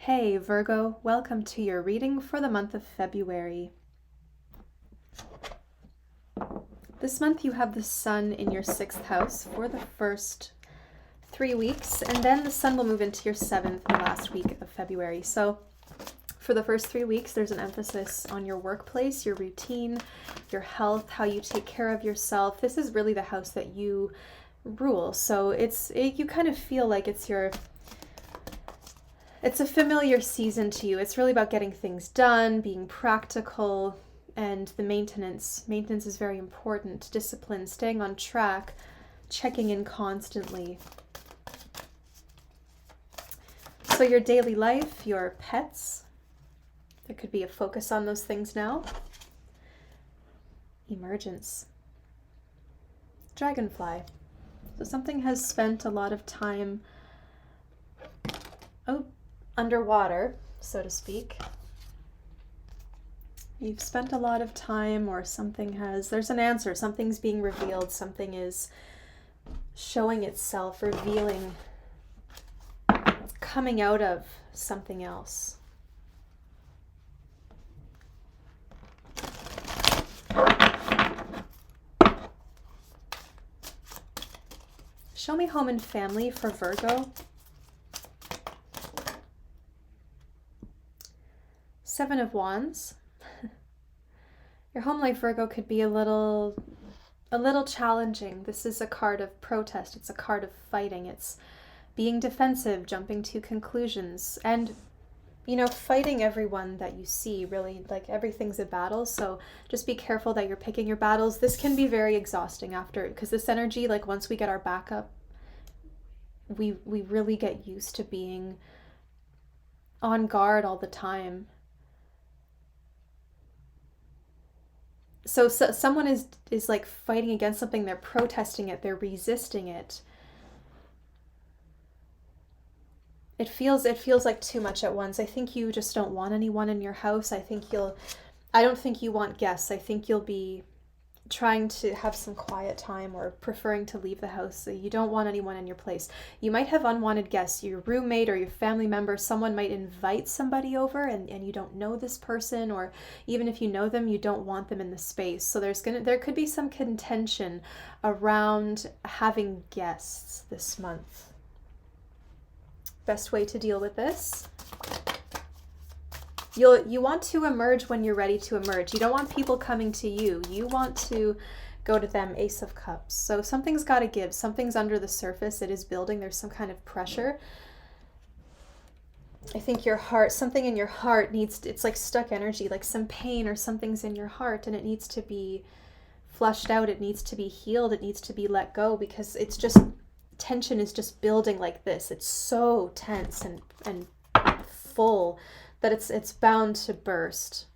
Hey Virgo, welcome to your reading for the month of February. This month you have the sun in your 6th house for the first 3 weeks, and then the sun will move into your 7th the last week of February. So for the first 3 weeks, there's an emphasis on your workplace, your routine, your health, how you take care of yourself. This is really the house that you rule. So you kind of feel like it's a familiar season to you. It's really about getting things done, being practical, and the maintenance. Maintenance is very important. Discipline, staying on track, checking in constantly. So your daily life, your pets, there could be a focus on those things now. Emergence. Dragonfly. So something has spent a lot of time underwater, so to speak. You've spent a lot of time, or there's an answer, something's being revealed, something is showing itself, revealing, coming out of something else. Show me home and family for Virgo. 7 of Wands. Your home life, Virgo, could be a little challenging. This is a card of protest. It's a card of fighting. It's being defensive, jumping to conclusions, and fighting everyone that you see. Really, like, everything's a battle, so just be careful that you're picking your battles. This can be very exhausting after, because this energy, like, once we get our back up, we really get used to being on guard all the time. So someone is like fighting against something, they're protesting it, they're resisting it. It feels like too much at once. I think you just don't want anyone in your house. I don't think you want guests. I think you'll be trying to have some quiet time or preferring to leave the house. So you don't want anyone in your place. You might have unwanted guests, your roommate or your family member. Someone might invite somebody over and you don't know this person, or even if you know them, you don't want them in the space. So there could be some contention around having guests this month. Best way to deal with this: you want to emerge when you're ready to emerge. You don't want people coming to you. You want to go to them. Ace of Cups. So something's got to give. Something's under the surface. It is building. There's some kind of pressure. I think something in your heart it's like stuck energy, like some pain or something's in your heart, and it needs to be flushed out. It needs to be healed. It needs to be let go, because tension is just building like this. It's so tense and full that it's bound to burst.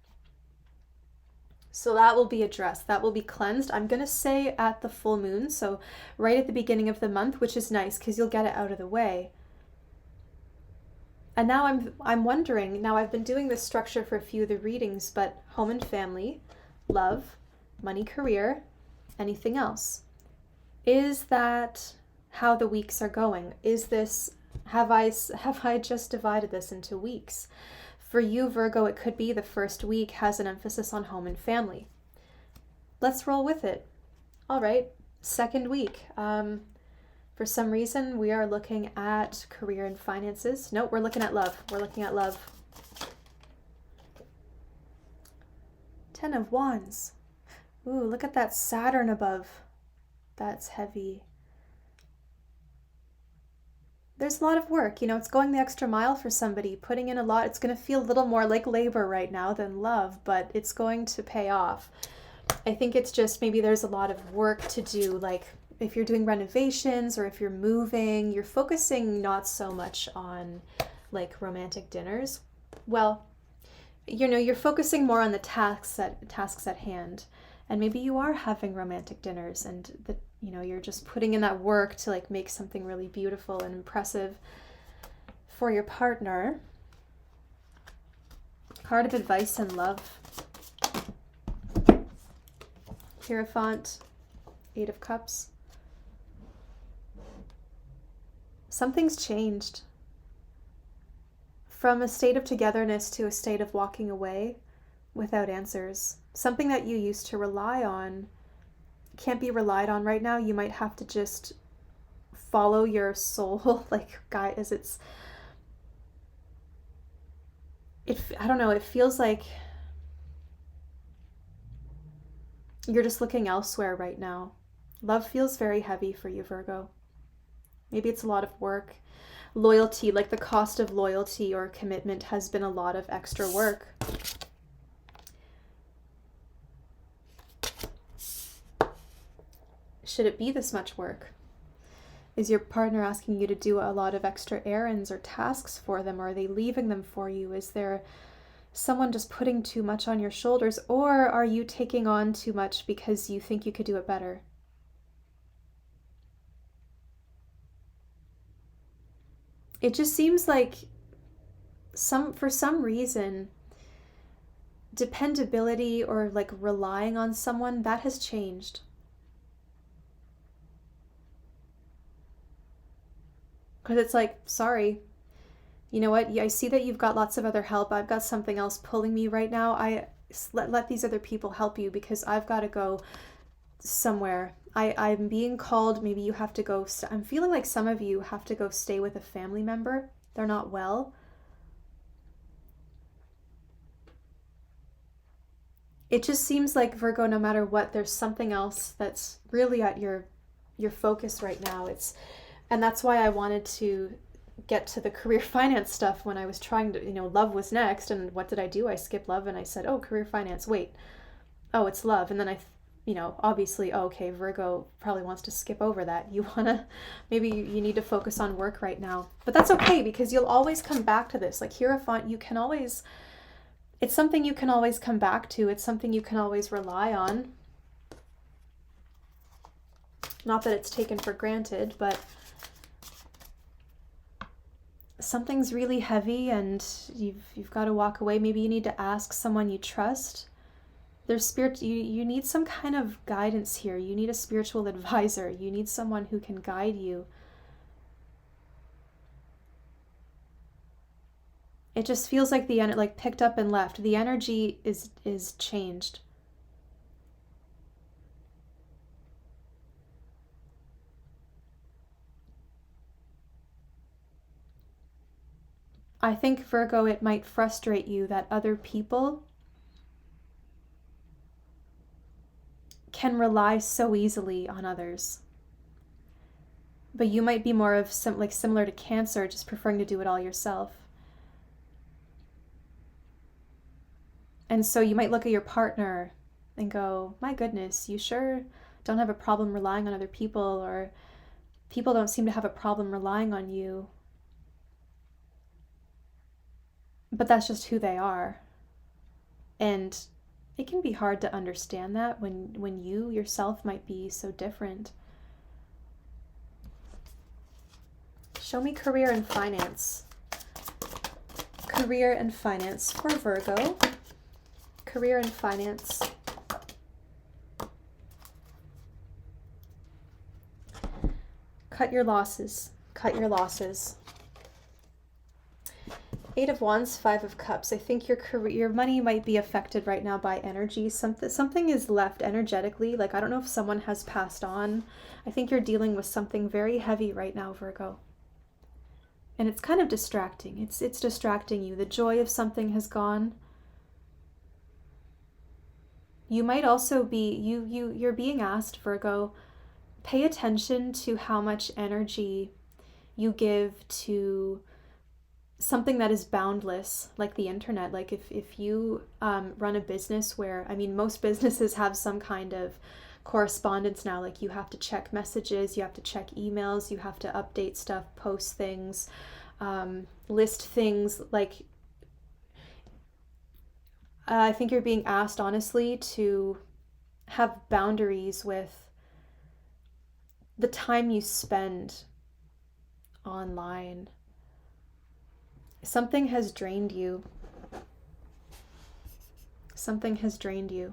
So that will be addressed. That will be cleansed. I'm going to say at the full moon, so right at the beginning of the month, which is nice because you'll get it out of the way. And now I'm wondering, now I've been doing this structure for a few of the readings, but home and family, love, money, career, anything else. Is that how the weeks are going? Is this, have I just divided this into weeks? For you, Virgo, it could be the first week has an emphasis on home and family. Let's roll with it. All right, second week. For some reason, we are looking at career and finances. Nope, we're looking at love. We're looking at love. 10 of Wands. Ooh, look at that Saturn above. That's heavy. There's a lot of work, it's going the extra mile for somebody, putting in a lot. It's going to feel a little more like labor right now than love, but it's going to pay off. I think it's just maybe there's a lot of work to do, like if you're doing renovations or if you're moving, you're focusing not so much on like romantic dinners. Well, you're focusing more on the tasks at hand. And maybe you are having romantic dinners and you're just putting in that work to like make something really beautiful and impressive for your partner. Card of advice and love. Hierophant, 8 of Cups. Something's changed. from a state of togetherness to a state of walking away without answers. Something that you used to rely on can't be relied on right now. You might have to just follow your soul, like, guys, I don't know, it feels like you're just looking elsewhere right now. Love feels very heavy for you, Virgo. Maybe it's a lot of work. Loyalty, like the cost of loyalty or commitment has been a lot of extra work. Should it be this much work? Is your partner asking you to do a lot of extra errands or tasks for them? Or are they leaving them for you? Is there someone just putting too much on your shoulders? Or are you taking on too much because you think you could do it better? It just seems like for some reason, dependability or like relying on someone, that has changed. Because it's like, sorry, you know what? I see that you've got lots of other help. I've got something else pulling me right now. Let these other people help you because I've got to go somewhere. I'm being called. Maybe you have to go. I'm feeling like some of you have to go stay with a family member. They're not well. It just seems like, Virgo, no matter what, there's something else that's really at your focus right now. And that's why I wanted to get to the career finance stuff when I was trying to, love was next. And what did I do? I skipped love and I said, oh, career finance. Wait, oh, it's love. And then obviously, okay, Virgo probably wants to skip over that. Maybe you need to focus on work right now. But that's okay because you'll always come back to this. Like Hierophant, it's something you can always come back to. It's something you can always rely on. Not that it's taken for granted, but something's really heavy and you've got to walk away. Maybe you need to ask someone you trust. There's you need some kind of guidance here. You need a spiritual advisor. You need someone who can guide you. It just feels like like picked up and left. The energy is changed. I think, Virgo, it might frustrate you that other people can rely so easily on others. But you might be more of similar to Cancer, just preferring to do it all yourself. And so you might look at your partner and go, my goodness, you sure don't have a problem relying on other people, or people don't seem to have a problem relying on you. But that's just who they are. And it can be hard to understand that when you yourself might be so different. Show me career and finance. Career and finance for Virgo. Career and finance. Cut your losses. Cut your losses. 8 of Wands, 5 of Cups. I think your money might be affected right now by energy. Something is left energetically. Like, I don't know if someone has passed on. I think you're dealing with something very heavy right now, Virgo. And it's kind of distracting. It's distracting you. The joy of something has gone. You might also be, you're being asked, Virgo, pay attention to how much energy you give to something that is boundless, like the internet. Like if you run a business where, most businesses have some kind of correspondence now, like you have to check messages, you have to check emails, you have to update stuff, post things, list things. Like, I think you're being asked, honestly, to have boundaries with the time you spend online. Something has drained you. Something has drained you.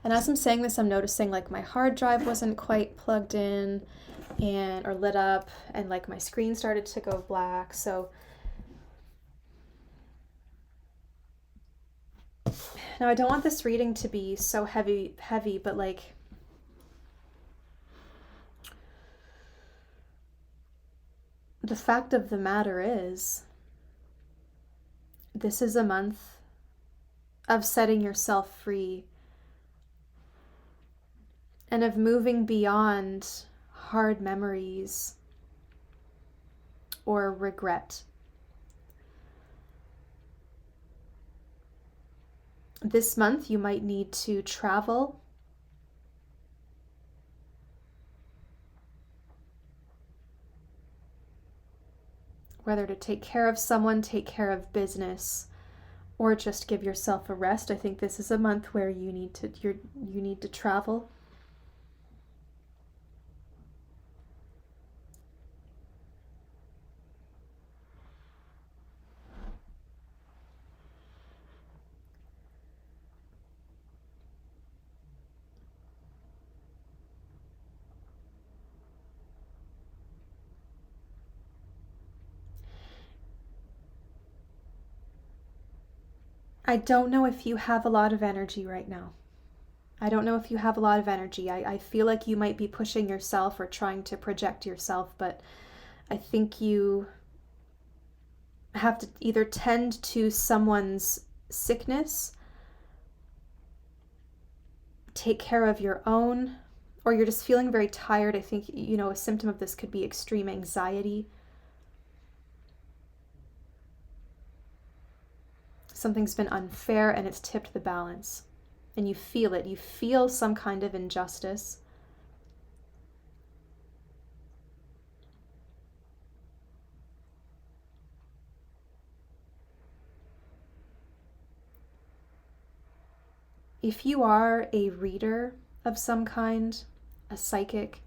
And as I'm saying this, I'm noticing like my hard drive wasn't quite plugged in or lit up, and like my screen started to go black. So Now, I don't want this reading to be so heavy, but like, the fact of the matter is, this is a month of setting yourself free and of moving beyond hard memories or regret. This month, you might need to travel, whether to take care of someone, take care of business, or just give yourself a rest. I think this is a month where you need to travel. I don't know if you have a lot of energy right now. I don't know if you have a lot of energy. I feel like you might be pushing yourself or trying to project yourself, but I think you have to either tend to someone's sickness, take care of your own, or you're just feeling very tired. I think, a symptom of this could be extreme anxiety. Something's been unfair and it's tipped the balance. And you feel it. You feel some kind of injustice. If you are a reader of some kind, a psychic,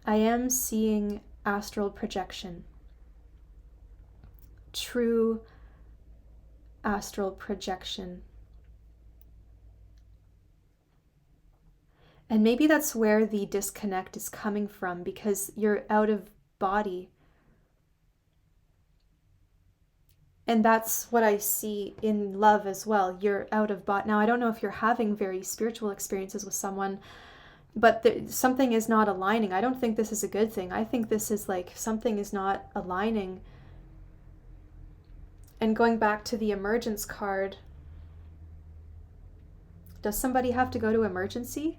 I am seeing astral projection. True astral projection. And maybe that's where the disconnect is coming from, because you're out of body. And that's what I see in love as well. You're out of body. Now, I don't know if you're having very spiritual experiences with someone, but something is not aligning. I don't think this is a good thing. I think this is like something is not aligning. And going back to the emergence card, does somebody have to go to emergency?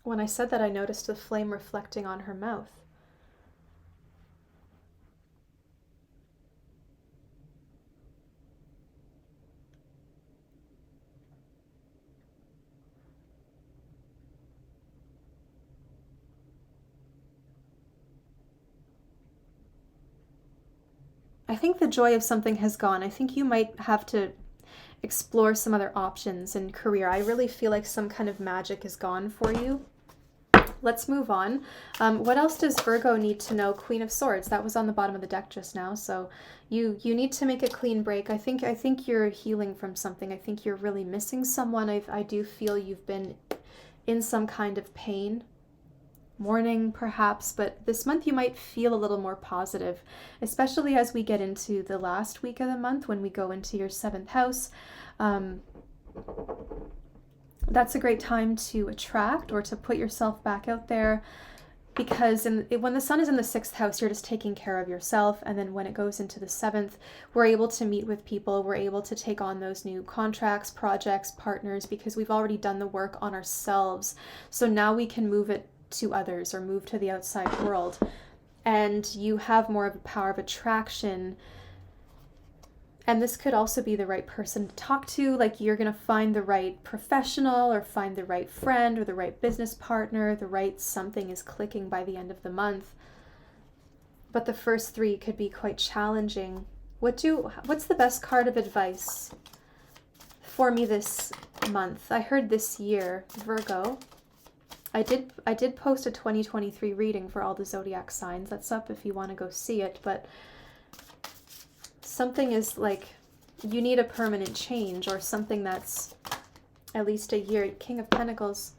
When I said that, I noticed the flame reflecting on her mouth. I think the joy of something has gone. I think you might have to explore some other options in career. I really feel like some kind of magic is gone for you. Let's move on. What else does Virgo need to know? Queen of Swords. That was on the bottom of the deck just now. So you need to make a clean break. I think you're healing from something. I think you're really missing someone. I do feel you've been in some kind of pain. Mourning perhaps, but this month you might feel a little more positive, especially as we get into the last week of the month when we go into your 7th house. That's a great time to attract or to put yourself back out there, because when the sun is in the 6th house, you're just taking care of yourself, and then when it goes into the 7th, we're able to meet with people, we're able to take on those new contracts, projects, partners, because we've already done the work on ourselves. So now we can move it to others or move to the outside world, and you have more of a power of attraction. And this could also be the right person to talk to. Like, you're going to find the right professional or find the right friend or the right business partner. The right something is clicking by the end of the month. But the first 3 could be quite challenging. What's the best card of advice for me this month? I heard this year, Virgo. I did post a 2023 reading for all the zodiac signs. That's up if you want to go see it, but something is like you need a permanent change or something that's at least a year. King of Pentacles.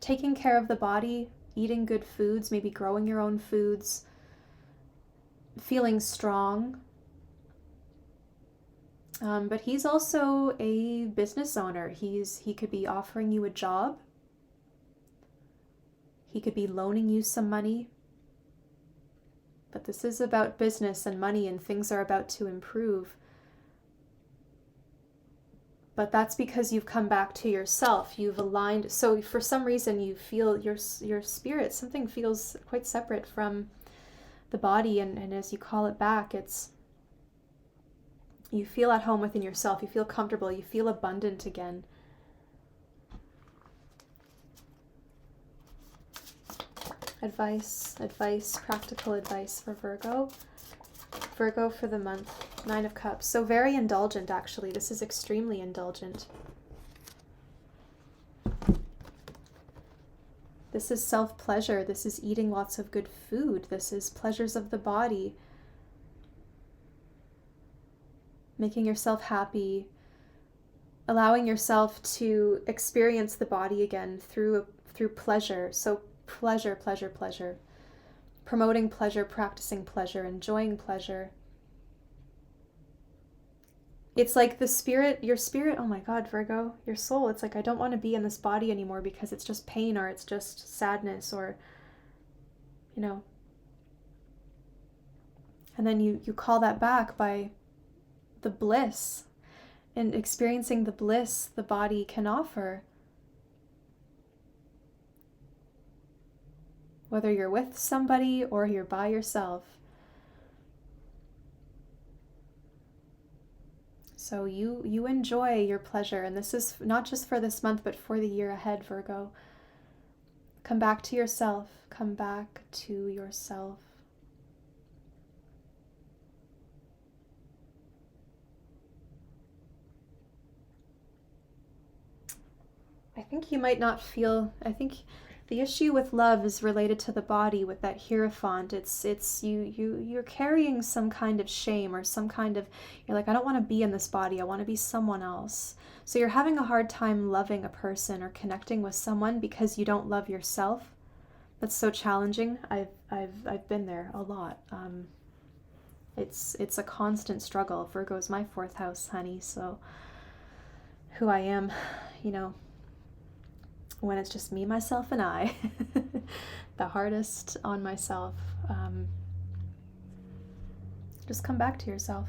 Taking care of the body eating good foods, maybe growing your own foods, feeling strong. But he's also a business owner. He could be offering you a job. He could be loaning you some money. But this is about business and money, and things are about to improve. But that's because you've come back to yourself. You've aligned. So for some reason you feel your spirit, something feels quite separate from the body. And as you call it back, you feel at home within yourself. You feel comfortable. You feel abundant again. Advice, practical advice for Virgo. Virgo for the month, 9 of Cups. So very indulgent, actually. This is extremely indulgent. This is self-pleasure. This is eating lots of good food. This is pleasures of the body. Making yourself happy. Allowing yourself to experience the body again through pleasure. So pleasure. Promoting pleasure, practicing pleasure, enjoying pleasure. It's like the spirit, your spirit, oh my God, Virgo, your soul, it's like, I don't want to be in this body anymore because it's just pain or it's just sadness or, you know. And then you call that back by the bliss and experiencing the bliss the body can offer. Whether you're with somebody or you're by yourself. So you enjoy your pleasure, and this is not just for this month, but for the year ahead, Virgo. Come back to yourself. Come back to yourself. I think you might not feel, I think the issue with love is related to the body with that Hierophant. It's you're carrying some kind of shame or some kind of, you're like, I don't want to be in this body. I want to be someone else. So you're having a hard time loving a person or connecting with someone because you don't love yourself. That's so challenging. I've been there a lot. It's a constant struggle. Virgo's my 4th house, honey. So who I am, you know, when it's just me, myself, and I, the hardest on myself. Just come back to yourself.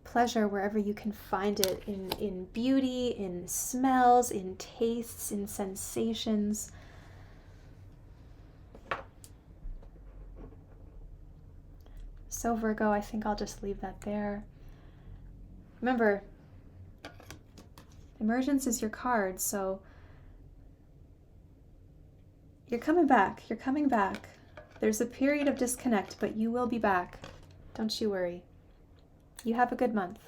Pleasure wherever you can find it, in beauty, in smells, in tastes, in sensations. So Virgo, I think I'll just leave that there. Remember, emergence is your card, so you're coming back. You're coming back. There's a period of disconnect, but you will be back. Don't you worry. You have a good month.